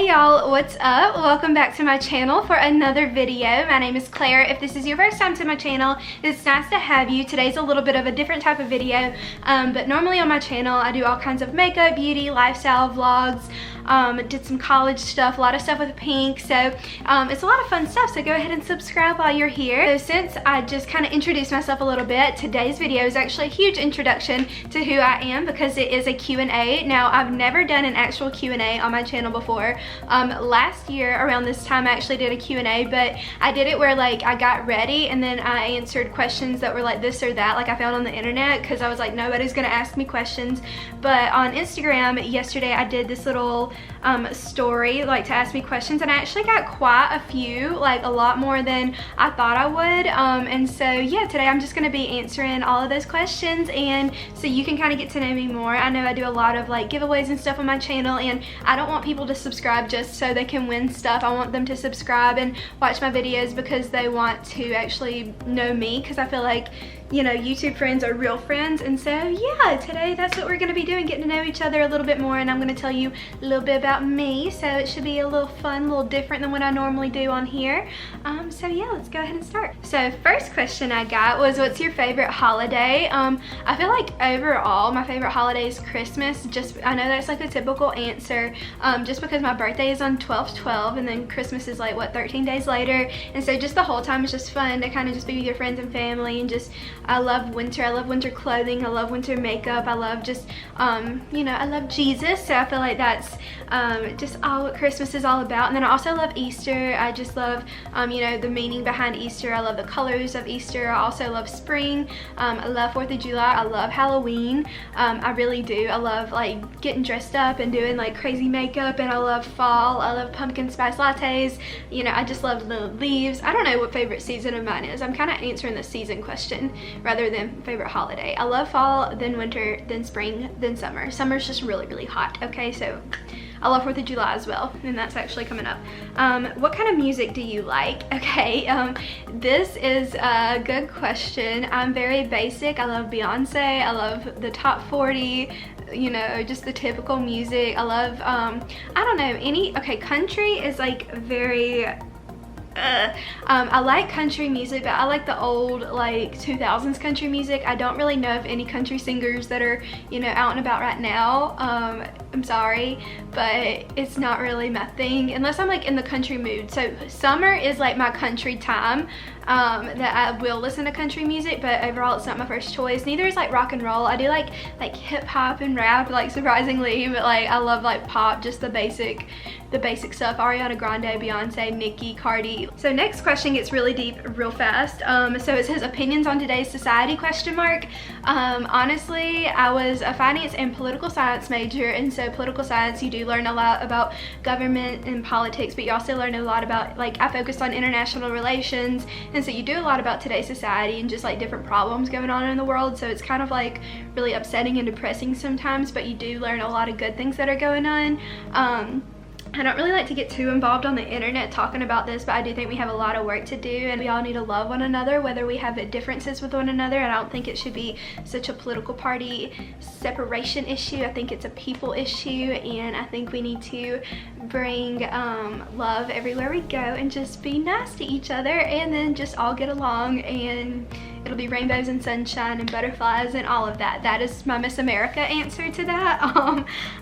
Hey y'all, what's up? Welcome back to my channel for another video. My name is Claire. If this is your first time to my channel, it's nice to have you. Today's a little bit of a different type of video, but normally on my channel I do all kinds of makeup, beauty, lifestyle vlogs. Did some college stuff, a lot of stuff with Pink, so it's a lot of fun stuff, so go ahead and subscribe while you're here. So since I just kind of introduced myself a little bit, today's video is actually a huge introduction to who I am because it is a Q&A. Now, I've never done an actual Q&A on my channel before. Last year around this time I actually did a Q&A, but I did it where like I got ready and then I answered questions that were like this or that, like I found on the internet, because I was like, nobody's gonna ask me questions. But on Instagram yesterday I did this little story like to ask me questions, and I actually got quite a few, like a lot more than I thought I would, and so yeah, today I'm just gonna be answering all of those questions, and so you can kind of get to know me more. I know I do a lot of like giveaways and stuff on my channel, and I don't want people to subscribe just so they can win stuff. I want them to subscribe and watch my videos because they want to actually know me, because I feel like, you know, YouTube friends are real friends. And so yeah, today that's what we're gonna be doing, getting to know each other a little bit more, and I'm gonna tell you a little bit about me, so it should be a little fun, a little different than what I normally do on here. So yeah, let's go ahead and start. So first question I got was, what's your favorite holiday? I feel like overall my favorite holiday is Christmas. Just, I know that's like a typical answer, just because my birthday is on 12/12, and then Christmas is like what, 13 days later, and so just the whole time is just fun to kind of just be with your friends and family, and just I love winter. I love winter clothing. I love winter makeup. I love just, you know, I love Jesus. So I feel like that's just all what Christmas is all about. And then I also love Easter. I just love, you know, the meaning behind Easter. I love the colors of Easter. I also love spring. I love 4th of July. I love Halloween. I really do. I love like getting dressed up and doing like crazy makeup. And I love fall. I love pumpkin spice lattes. You know, I just love the leaves. I don't know what favorite season of mine is. I'm kind of answering the season question rather than favorite holiday. I love fall, then winter, then spring, then summer. Summer's just really, really hot. Okay, so I love 4th of July as well, and that's actually coming up. What kind of music do you like? Okay, this is a good question. I'm very basic. I love Beyonce. I love the top 40, you know, just the typical music. I love, I don't know, okay, country is like very, I like country music, but I like the old like 2000s country music. I don't really know of any country singers that are, you know, out and about right now. I'm sorry, but it's not really my thing unless I'm like in the country mood. So summer is like my country time, that I will listen to country music, but overall it's not my first choice. Neither is like rock and roll. I do like hip hop and rap, like surprisingly, but like I love like pop, just the basic stuff. Ariana Grande, Beyonce, Nicki, Cardi. So next question gets really deep real fast. So it says opinions on today's society, question mark. Honestly, I was a finance and political science major, and so political science, you do learn a lot about government and politics, but you also learn a lot about, like, I focused on international relations, and so you do a lot about today's society and just like different problems going on in the world. So it's kind of like really upsetting and depressing sometimes, but you do learn a lot of good things that are going on. I don't really like to get too involved on the internet talking about this, but I do think we have a lot of work to do, and we all need to love one another, whether we have differences with one another. And I don't think it should be such a political party separation issue. I think it's a people issue, and I think we need to bring love everywhere we go and just be nice to each other, and then just all get along, and it'll be rainbows and sunshine and butterflies and all of that. That is my Miss America answer to that.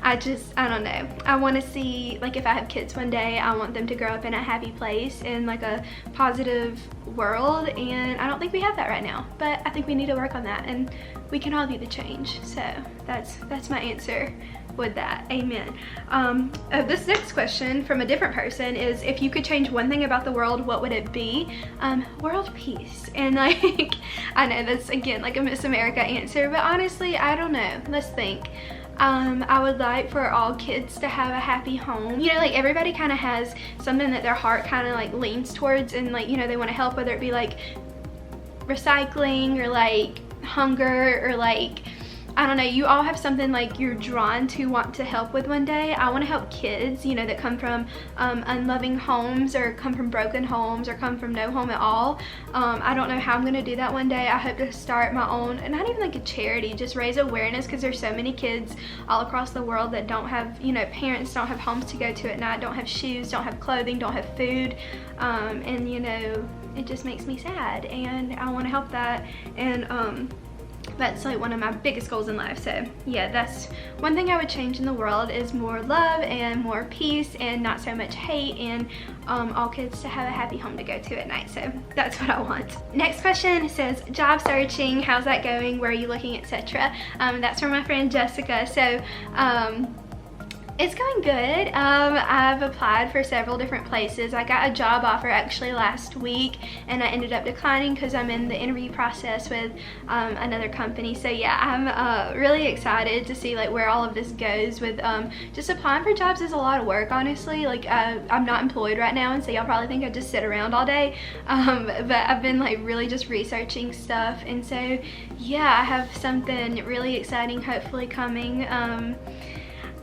I don't know. I want to see, like, if I have kids one day, I want them to grow up in a happy place, in like a positive world, and I don't think we have that right now, but I think we need to work on that, and we can all be the change. So that's my answer with that. Amen. This next question from a different person is, if you could change one thing about the world, what would it be? World peace. And like, I know that's again like a Miss America answer, but honestly, I don't know. Let's think. I would like for all kids to have a happy home. You know, like everybody kind of has something that their heart kind of like leans towards, and like, you know, they want to help, whether it be like recycling or like hunger or like I don't know, you all have something like you're drawn to want to help with one day. I want to help kids, you know, that come from unloving homes, or come from broken homes, or come from no home at all. I don't know how I'm going to do that one day. I hope to start my own, and not even like a charity, just raise awareness, because there's so many kids all across the world that don't have, you know, parents don't have homes to go to at night, don't have shoes, don't have clothing, don't have food, and you know, it just makes me sad, and I want to help that. And that's like one of my biggest goals in life. So yeah, that's one thing I would change in the world, is more love and more peace and not so much hate, and all kids to have a happy home to go to at night. So that's what I want. Next question says, job searching, how's that going, where are you looking, etc. That's from my friend Jessica. So it's going good. I've applied for several different places. I got a job offer actually last week, and I ended up declining because I'm in the interview process with another company. So yeah, I'm really excited to see like where all of this goes. With just applying for jobs is a lot of work, honestly. Like I'm not employed right now, and so y'all probably think I just sit around all day, but I've been like really just researching stuff, and so yeah, I have something really exciting hopefully coming.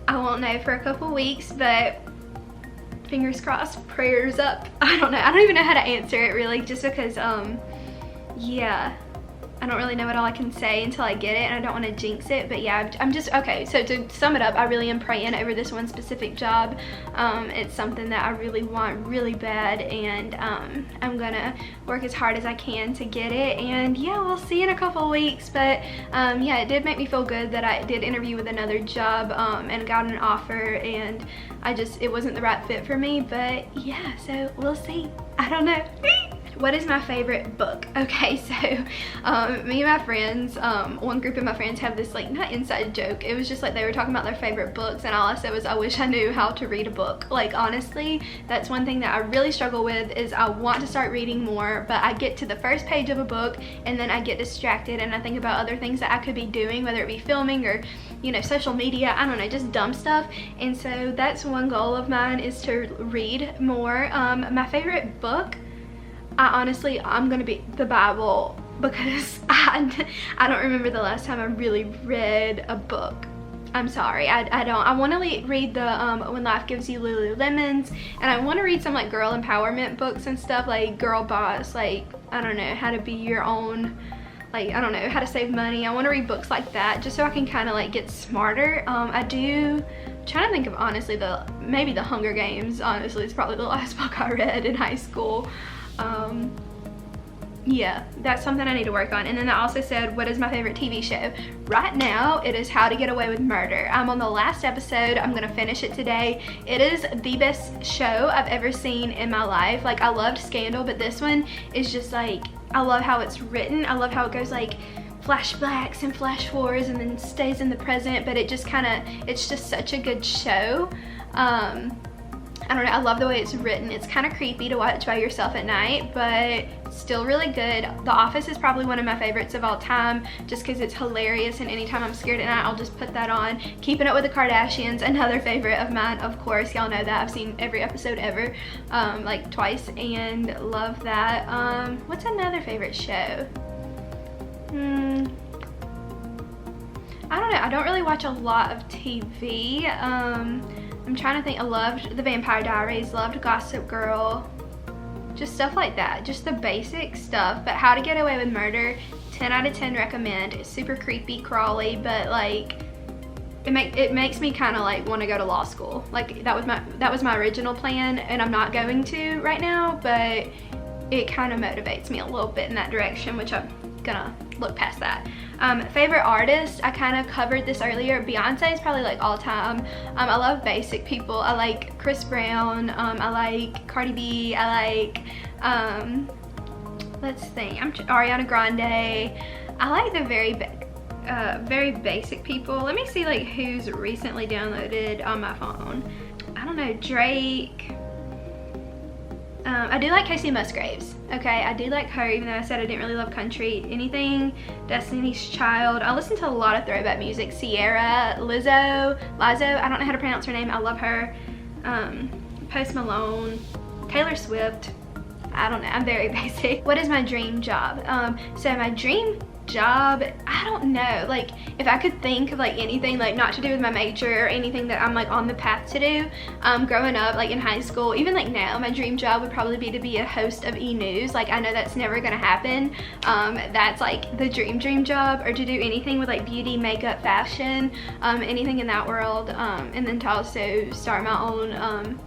I won't know for a couple weeks, but fingers crossed, prayers up. I don't know. I don't even know how to answer it really, just because, yeah, I don't really know what all I can say until I get it, and I don't want to jinx it. But yeah, I'm just, okay, so to sum it up, I really am praying over this one specific job. It's something that I really want really bad, and I'm gonna work as hard as I can to get it. And yeah, we'll see in a couple weeks. But yeah, it did make me feel good that I did interview with another job and got an offer, and it wasn't the right fit for me. But yeah, so we'll see. I don't know. What is my favorite book? Okay, so me and my friends, one group of my friends have this like, not inside joke, it was just like they were talking about their favorite books, and all I said was, I wish I knew how to read a book. Like honestly, that's one thing that I really struggle with, is I want to start reading more, but I get to the first page of a book and then I get distracted, and I think about other things that I could be doing, whether it be filming or, you know, social media, I don't know, just dumb stuff. And so that's one goal of mine, is to read more. My favorite book, I'm gonna be the Bible, because I don't remember the last time I really read a book. I'm sorry, I don't. I want to read the When Life Gives You Lululemons, and I want to read some like girl empowerment books and stuff, like Girl Boss, like, I don't know, how to be your own, like, I don't know, how to save money. I want to read books like that, just so I can kind of like get smarter. I'm trying to think of, honestly, maybe the Hunger Games, honestly, it's probably the last book I read in high school. Yeah, that's something I need to work on. And then I also said, what is my favorite TV show? Right now, it is How to Get Away with Murder. I'm on the last episode. I'm gonna finish it today. It is the best show I've ever seen in my life. Like, I loved Scandal, but this one is just like, I love how it's written. I love how it goes like flashbacks and flash forwards and then stays in the present, but it just it's just such a good show. I don't know, I love the way it's written. It's kind of creepy to watch by yourself at night, but still really good. The Office is probably one of my favorites of all time, just because it's hilarious, and anytime I'm scared at night, I'll just put that on. Keeping Up with the Kardashians, another favorite of mine, of course. Y'all know that. I've seen every episode ever, like twice, and love that. What's another favorite show? I don't know, I don't really watch a lot of TV. I'm trying to think. I loved The Vampire Diaries, loved Gossip Girl, just stuff like that, just the basic stuff. But How to Get Away with Murder, 10 out of 10 recommend. It's super creepy, crawly, but like it makes me kind of like want to go to law school. Like that was my original plan, and I'm not going to right now, but it kind of motivates me a little bit in that direction, which I'm gonna look past that. Favorite artist, I kind of covered this earlier. Beyonce is probably like all time. I love basic people. I like Chris Brown, I like Cardi B, I like let's think, Ariana Grande. I like the very basic people. Let me see like who's recently downloaded on my phone. I don't know, Drake. I do like Casey Musgraves. Okay, I do like her, even though I said I didn't really love country. Anything Destiny's Child. I listen to a lot of throwback music. Sierra, Lizzo, I don't know how to pronounce her name. I love her. Post Malone, Taylor Swift. I don't know, I'm very basic. What is my dream job? So my dream job, I don't know, like if I could think of like anything like not to do with my major or anything that I'm like on the path to do, growing up like in high school, even like now, my dream job would probably be to be a host of E!News. Like I know that's never gonna happen. That's like the dream job, or to do anything with like beauty, makeup, fashion, anything in that world, and then to also start my own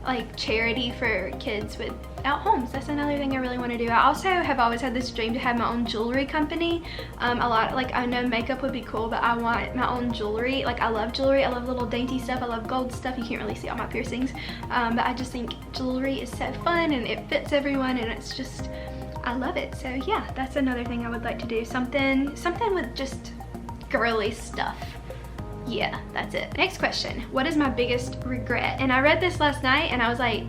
like charity for kids without homes. That's another thing I really want to do. I also have always had this dream to have my own jewelry company. Like I know makeup would be cool, but I want my own jewelry. Like I love jewelry, I love little dainty stuff, I love gold stuff. You can't really see all my piercings, but I just think jewelry is so fun and it fits everyone, and it's just, I love it. So yeah, that's another thing I would like to do. Something with just girly stuff. Yeah, that's it. Next question, what is my biggest regret? And I read this last night and I was like,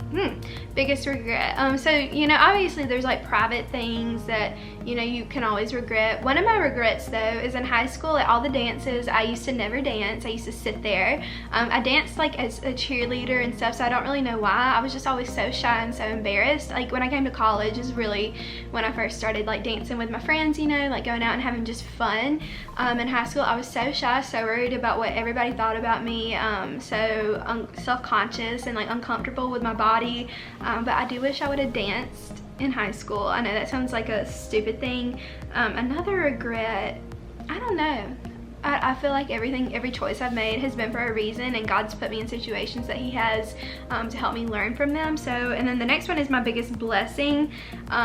biggest regret. So, you know, obviously there's like private things that, you know, you can always regret. One of my regrets though is in high school at all the dances, I used to never dance. I used to sit there. I danced like as a cheerleader and stuff, so I don't really know why. I was just always so shy and so embarrassed. Like when I came to college is really when I first started like dancing with my friends, you know, like going out and having just fun. In high school I was so shy, so worried about what everybody thought about me, so self-conscious and like uncomfortable with my body, but I do wish I would have danced in high school. I know that sounds like a stupid thing. Another regret, I don't know. I feel like every choice I've made has been for a reason, and God's put me in situations that he has to help me learn from them. So, and then the next one is my biggest blessing,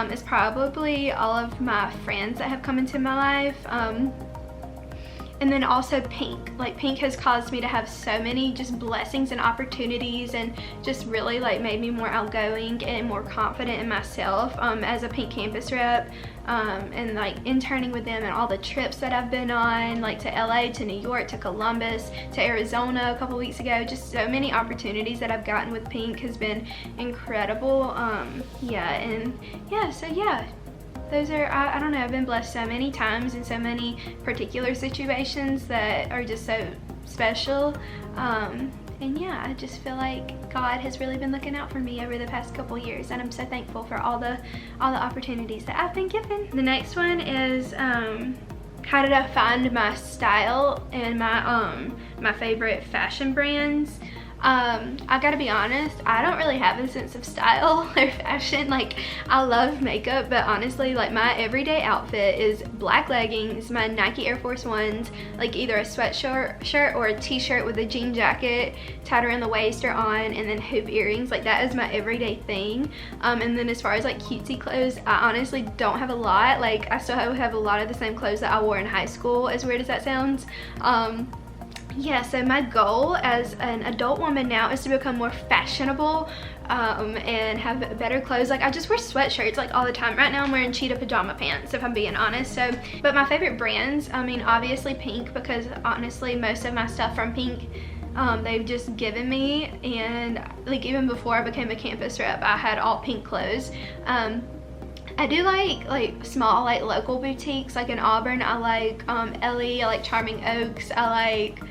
is probably all of my friends that have come into my life. And then also Pink. Like Pink has caused me to have so many just blessings and opportunities, and just really like made me more outgoing and more confident in myself as a Pink campus rep, and like interning with them and all the trips that I've been on, like to LA, to New York, to Columbus, to Arizona a couple weeks ago. Just so many opportunities that I've gotten with Pink has been incredible. So yeah. Those are, I don't know, I've been blessed so many times in so many particular situations that are just so special. And yeah, I just feel like God has really been looking out for me over the past couple years, and I'm so thankful for all the opportunities that I've been given. The next one is how did I find my style and my favorite fashion brands. I gotta be honest, I don't really have a sense of style or fashion. Like I love makeup, but honestly like my everyday outfit is black leggings, my Nike Air Force Ones, like either a sweatshirt or a t-shirt with a jean jacket tied around the waist or on, and then hoop earrings. Like that is my everyday thing. And then as far as like cutesy clothes, I honestly don't have a lot. Like I still have a lot of the same clothes that I wore in high school, as weird as that sounds. Yeah, so my goal as an adult woman now is to become more fashionable and have better clothes. Like I just wear sweatshirts like all the time. Right now I'm wearing cheetah pajama pants, if I'm being honest. So, but my favorite brands, I mean obviously Pink, because honestly most of my stuff from Pink they've just given me, and like even before I became a campus rep I had all Pink clothes. I do like small like local boutiques, like in Auburn I like Ellie, I like Charming Oaks, I like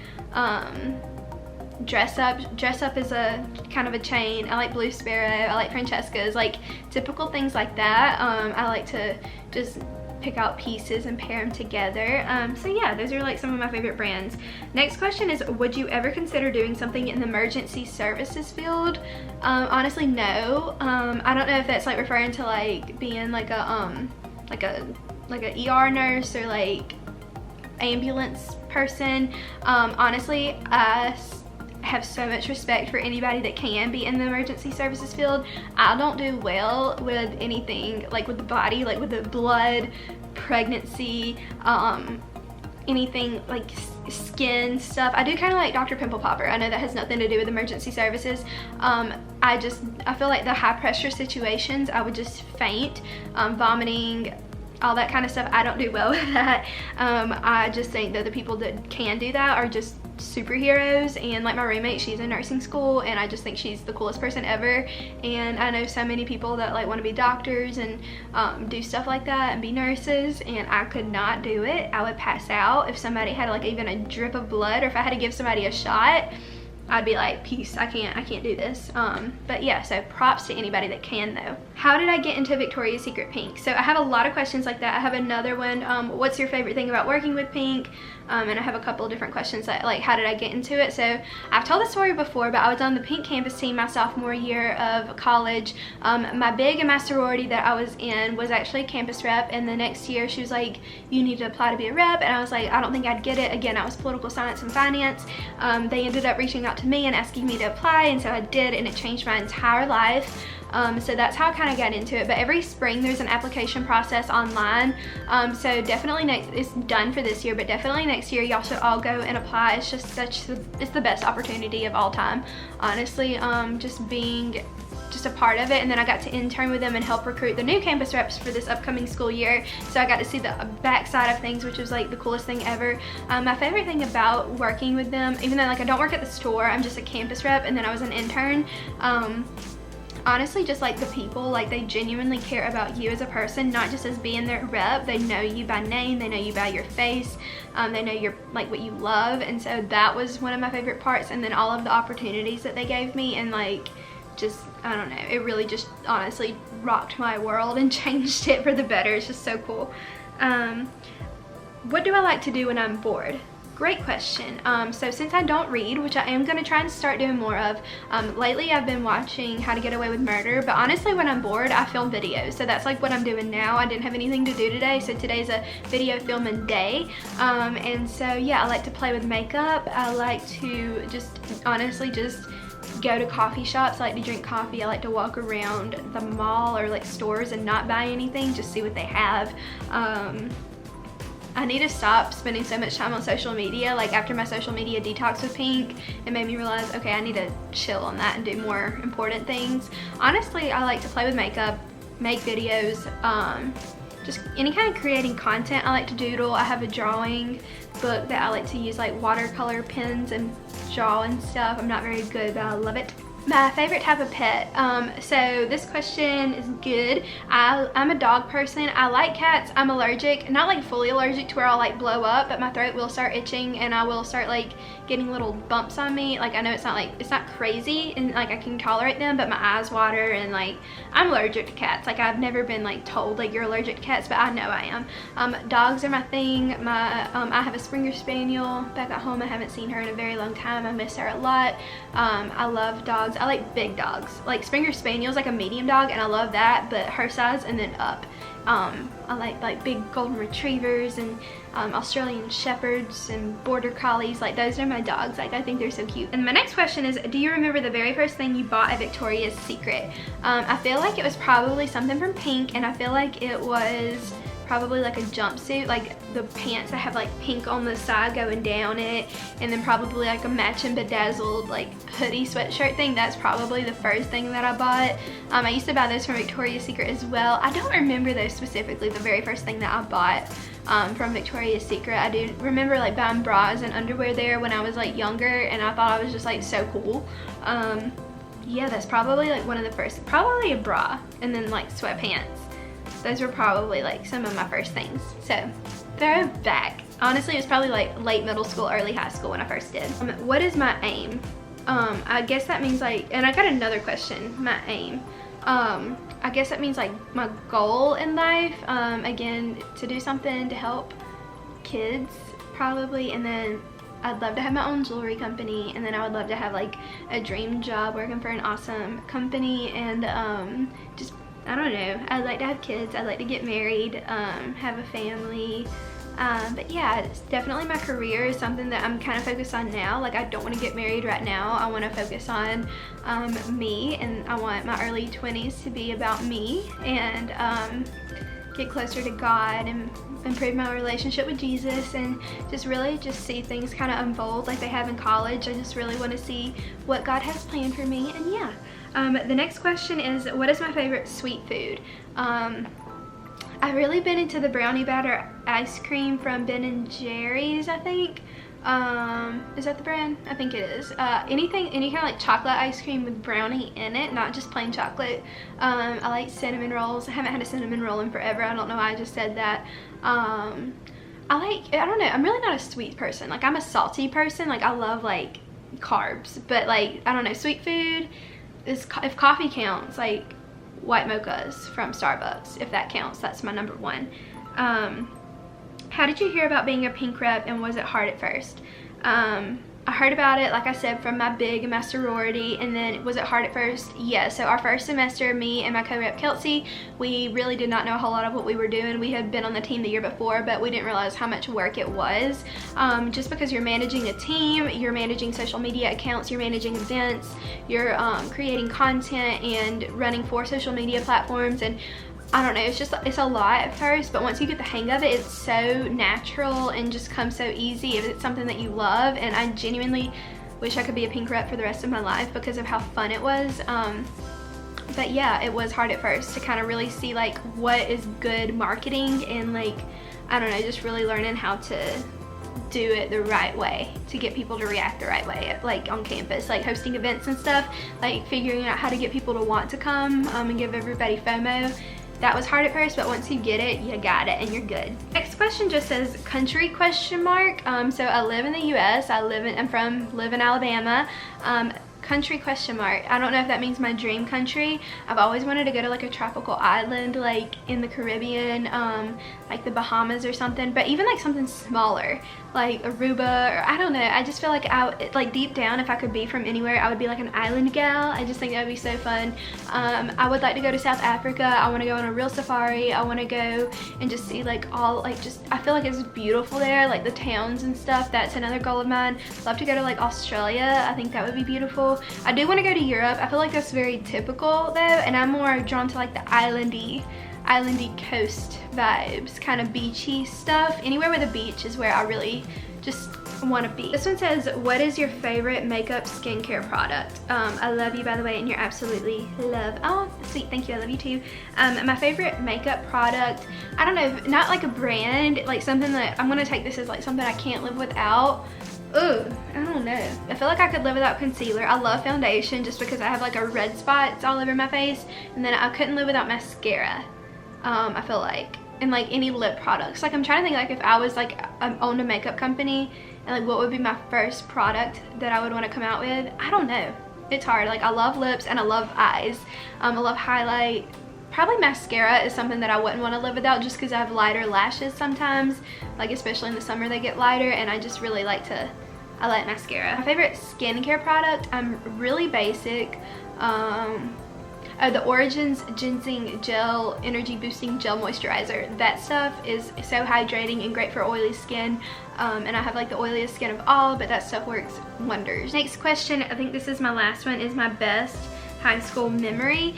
Dress Up is a kind of a chain, I like Blue Sparrow, I like Francesca's, like typical things like that. I like to just pick out pieces and pair them together. So yeah, those are like some of my favorite brands. Next question is, would you ever consider doing something in the emergency services field? Honestly, no. I don't know if that's like referring to like being like a ER nurse or like ambulance person. Honestly, I have so much respect for anybody that can be in the emergency services field. I don't do well with anything like with the body, like with the blood, pregnancy, anything like skin stuff. I do kind of like Dr. Pimple Popper. I know that has nothing to do with emergency services. I feel like the high pressure situations I would just faint, vomiting, all that kind of stuff. I don't do well with that. I just think that the people that can do that are just superheroes, and like my roommate, she's in nursing school and I just think she's the coolest person ever. And I know so many people that like want to be doctors and do stuff like that and be nurses, and I could not do it. I would pass out if somebody had like even a drip of blood, or if I had to give somebody a shot, I'd be like, peace, I can't do this. But yeah, so props to anybody that can though. how did I get into Victoria's Secret Pink? So I have a lot of questions like that. I have another one, what's your favorite thing about working with Pink? And I have a couple of different questions that, like, how did I get into it? So I've told the story before, but I was on the Pink campus team my sophomore year of college. My big in my sorority that I was in was actually a campus rep, and the next year she was like, you need to apply to be a rep, and I was like, I don't think I'd get it. Again, I was political science and finance. They ended up reaching out to me and asking me to apply, and so I did, and it changed my entire life. So that's how I kind of got into it. But every spring there's an application process online. So definitely it's done for this year, but definitely next year y'all should all go and apply. It's just it's the best opportunity of all time, honestly. Just being a part of it, and then I got to intern with them and help recruit the new campus reps for this upcoming school year. So I got to see the backside of things, which was like the coolest thing ever. My favorite thing about working with them, even though like I don't work at the store, I'm just a campus rep, and then I was an intern. Honestly, just like the people, like they genuinely care about you as a person, not just as being their rep. They know you by name, they know you by your face, they know your like what you love, and so that was one of my favorite parts. And then all of the opportunities that they gave me, and like just, I don't know, it really just honestly rocked my world and changed it for the better. It's just so cool. What do I like to do when I'm bored? Great question. So since I don't read, which I am going to try and start doing more of, lately I've been watching How to Get Away with Murder, but honestly when I'm bored I film videos, so that's like what I'm doing now. I didn't have anything to do today, so today's a video filming day, and so yeah, I like to play with makeup. I like to just honestly just go to coffee shops. I like to drink coffee. I like to walk around the mall or like stores and not buy anything, just see what they have. I need to stop spending so much time on social media. Like after my social media detox with Pink, it made me realize, okay, I need to chill on that and do more important things. Honestly, I like to play with makeup, make videos, just any kind of creating content. I like to doodle. I have a drawing book that I like to use like watercolor pens and draw and stuff. I'm not very good, but I love it. My favorite type of pet. So this question is good. I'm a dog person. I like cats. I'm allergic, not like fully allergic to where I'll like blow up, but my throat will start itching and I will start like getting little bumps on me. Like I know it's not crazy and like I can tolerate them, but my eyes water and like I'm allergic to cats. Like I've never been like told like you're allergic to cats, but I know I am. Dogs are my thing. I have a Springer Spaniel back at home. I haven't seen her in a very long time. I miss her a lot. I love dogs. I like big dogs. Like Springer Spaniel's like a medium dog and I love that, but her size and then up. I like big golden retrievers and Australian shepherds and border collies. Like those are my dogs. Like I think they're so cute. And my next question is, do you remember the very first thing you bought at Victoria's Secret? I feel like it was probably something from Pink, and I feel like it was probably like a jumpsuit, like the pants that have like pink on the side going down it, and then probably like a matching bedazzled like hoodie sweatshirt thing. That's probably the first thing that I bought. I used to buy those from Victoria's Secret as well. I don't remember those specifically, the very first thing that I bought from Victoria's Secret. I do remember like buying bras and underwear there when I was like younger, and I thought I was just like so cool. Yeah, that's probably like one of the first, probably a bra, and then like sweatpants. Those were probably like some of my first things. So throwback. Honestly, it was probably like late middle school, early high school when I first did. What is my aim? I guess that means like, and I got another question, my aim. I guess that means like my goal in life, again, to do something to help kids probably, and then I'd love to have my own jewelry company, and then I would love to have like a dream job working for an awesome company, and just, I don't know, I'd like to have kids, I'd like to get married, have a family, but yeah, it's definitely my career is something that I'm kind of focused on now. Like I don't want to get married right now. I want to focus on me, and I want my early 20s to be about me, and get closer to God and improve my relationship with Jesus, and just really just see things kind of unfold like they have in college. I just really want to see what God has planned for me, and yeah. The next question is, what is my favorite sweet food? I've really been into the brownie batter ice cream from Ben & Jerry's, I think. Is that the brand? I think it is. Any kind of like chocolate ice cream with brownie in it, not just plain chocolate. I like cinnamon rolls. I haven't had a cinnamon roll in forever. I don't know why I just said that. I don't know, I'm really not a sweet person. Like I'm a salty person. Like I love like carbs, but like, I don't know, sweet food is, if coffee counts, like white mochas from Starbucks, if that counts. That's my number one. How did you hear about being a pink rep, and was it hard at first? I heard about it, like I said, from my big and my sorority. And then was it hard at first? Yeah. So our first semester, me and my co-rep Kelsey, we really did not know a whole lot of what we were doing. We had been on the team the year before, but we didn't realize how much work it was. Just because you're managing a team, you're managing social media accounts, you're managing events, you're creating content and running 4 social media platforms, and I don't know, it's a lot at first, but once you get the hang of it, it's so natural and just comes so easy if it's something that you love. And I genuinely wish I could be a pink rep for the rest of my life because of how fun it was. But yeah, it was hard at first to kind of really see like what is good marketing, and like, I don't know, just really learning how to do it the right way to get people to react the right way, like on campus, like hosting events and stuff, like figuring out how to get people to want to come and give everybody FOMO. That was hard at first, but once you get it, you got it and you're good. Next question just says country question mark. So I live in the US. live in Alabama. Country question mark. I don't know if that means my dream country. I've always wanted to go to like a tropical island, like in the Caribbean, like the Bahamas or something, but even like something smaller, like Aruba, or I don't know. I just feel like like deep down, if I could be from anywhere, I would be like an island gal. I just think that would be so fun. I would like to go to South Africa. I want to go on a real safari. I want to go and just see like all, like, just, I feel like it's beautiful there, like the towns and stuff. That's another goal of mine. Love to go to like Australia. I think that would be beautiful. I do want to go to Europe. I feel like that's very typical though, and I'm more drawn to like the islandy coast vibes, kind of beachy stuff. Anywhere with a beach is where I really just want to be. This one says, what is your favorite makeup skincare product? I love you, by the way, and you're absolutely love. Oh, sweet, thank you, I love you too. My favorite makeup product, I don't know, not like a brand, like something that I'm gonna take this as like something I can't live without. Ooh, I don't know. I feel like I could live without concealer. I love foundation just because I have like a red spots all over my face, and then I couldn't live without mascara. I feel like, and like any lip products. Like I'm trying to think, like if I was like owned a makeup company, and like what would be my first product that I would want to come out with. I don't know. It's hard. Like I love lips and I love eyes. I love highlight. Probably mascara is something that I wouldn't want to live without, just because I have lighter lashes sometimes, like especially in the summer they get lighter, and I just really like I like mascara. My favorite skincare product, I'm really basic. The Origins Ginseng Gel Energy Boosting Gel Moisturizer. That stuff is so hydrating and great for oily skin. And I have like the oiliest skin of all, but that stuff works wonders. Next question, I think this is my last one, is my best high school memory.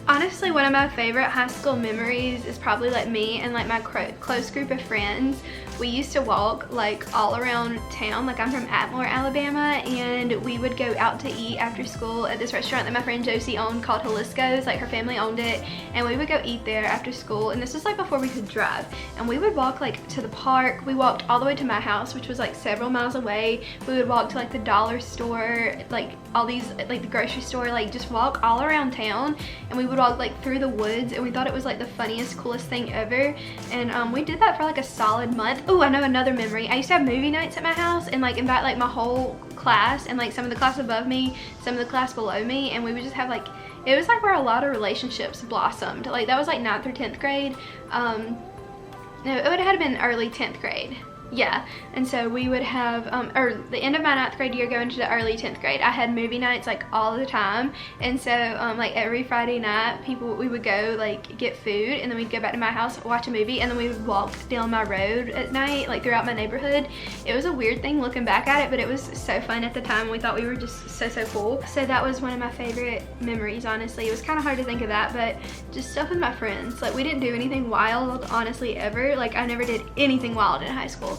Honestly, one of my favorite high school memories is probably like me and like my close group of friends. We used to walk like all around town. Like I'm from Atmore, Alabama, and we would go out to eat after school at this restaurant that my friend Josie owned called Jalisco's. Like her family owned it, and we would go eat there after school. And this was like before we could drive, and we would walk like to the park. We walked all the way to my house, which was like several miles away. We would walk to like the dollar store, like all these, like the grocery store, like just walk all around town. And we would walk like through the woods, and we thought it was like the funniest, coolest thing ever. And we did that for like a solid month. Oh, I know another memory. I used to have movie nights at my house and like invite like my whole class and like some of the class above me, some of the class below me, and we would just have like, it was like where a lot of relationships blossomed. Like that was like 9th or 10th grade. No, it would have been early 10th grade. Yeah, and so we would have, or the end of my 9th grade year going to the early 10th grade, I had movie nights like all the time. And so like every Friday night, we would go like get food, and then we'd go back to my house, watch a movie, and then we would walk down my road at night, like throughout my neighborhood. It was a weird thing looking back at it, but it was so fun at the time. We thought we were just so cool. So that was one of my favorite memories, honestly. It was kind of hard to think of that, but just stuff with my friends. Like we didn't do anything wild, honestly, ever. Like I never did anything wild in high school.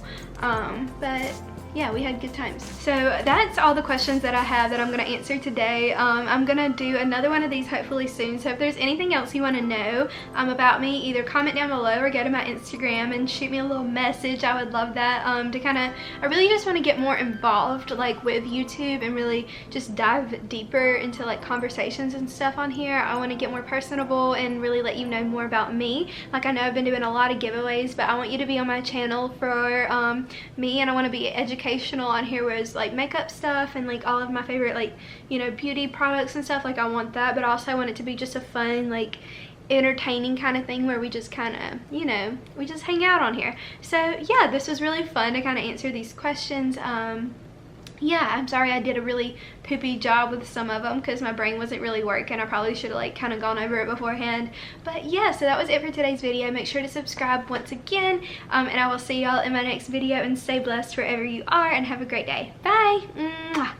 But yeah, we had good times. So that's all the questions that I have that I'm gonna answer today. I'm gonna do another one of these hopefully soon. So if there's anything else you want to know about me, either comment down below or go to my Instagram and shoot me a little message. I would love that. I really just want to get more involved like with YouTube and really just dive deeper into like conversations and stuff on here. I want to get more personable and really let you know more about me. Like I know I've been doing a lot of giveaways, but I want you to be on my channel for me, and I want to be educated educational on here, whereas like makeup stuff and like all of my favorite like, you know, beauty products and stuff, like I want that, but also I want it to be just a fun, like entertaining kind of thing where we just kind of, you know, we just hang out on here. So yeah, this was really fun to kind of answer these questions. Yeah, I'm sorry I did a really poopy job with some of them because my brain wasn't really working. I probably should have like kind of gone over it beforehand. But yeah, so that was it for today's video. Make sure to subscribe once again, and I will see y'all in my next video, and stay blessed wherever you are, and have a great day. Bye. Mwah.